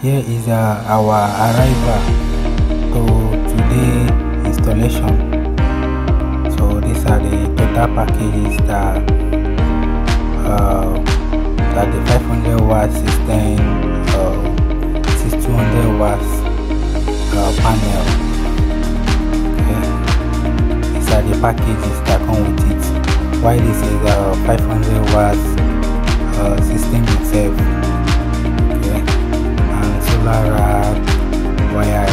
Here is our arrival to today installation. So these are the total packages that the 500 watt system, 6200 watts panel. Okay. These are the packages that come with it. While this is a 500 watts system itself. Okay. And solar rack, wire.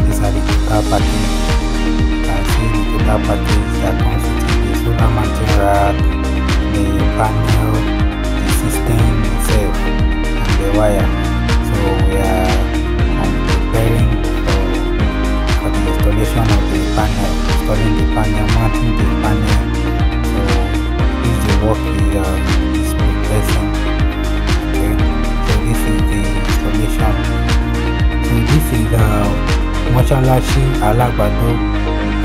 These are the total package. You can see the total package that comes with it. The solar mounting rack, the panel, the system itself, and the wire. So we are preparing for the installation of the panel, installing the panel, mounting the panel. So this the work is progressing. Okay. So this is the installation. So this is the Monshalashi Alagbado,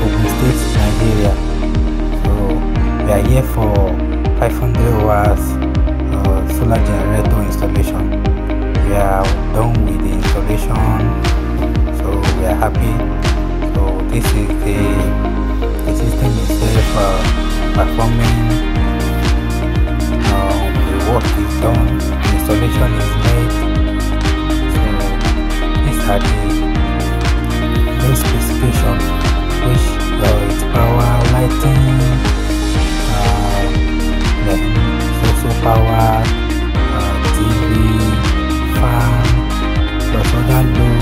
Ogun State, Nigeria. So we are here for 500 watts solar generator installation. We are done with the installation, so we are happy. So this is the system itself performing. The work is done, the installation is made. So these are the specifications, which its power, lighting, then also power, TV, fan, plus other low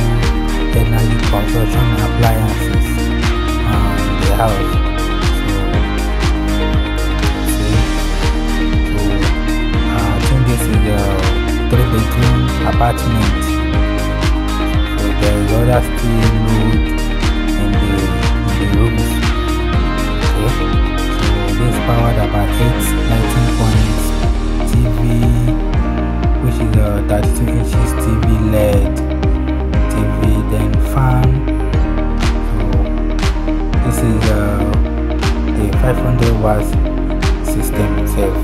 energy consumption appliances in the house. I think this is a 3-bedroom apartment. So there is other still load in the rooms. Okay. So this powered about 19 points TV, which is a 32 inches TV LED TV, then fan. So this is the 500 watts system itself.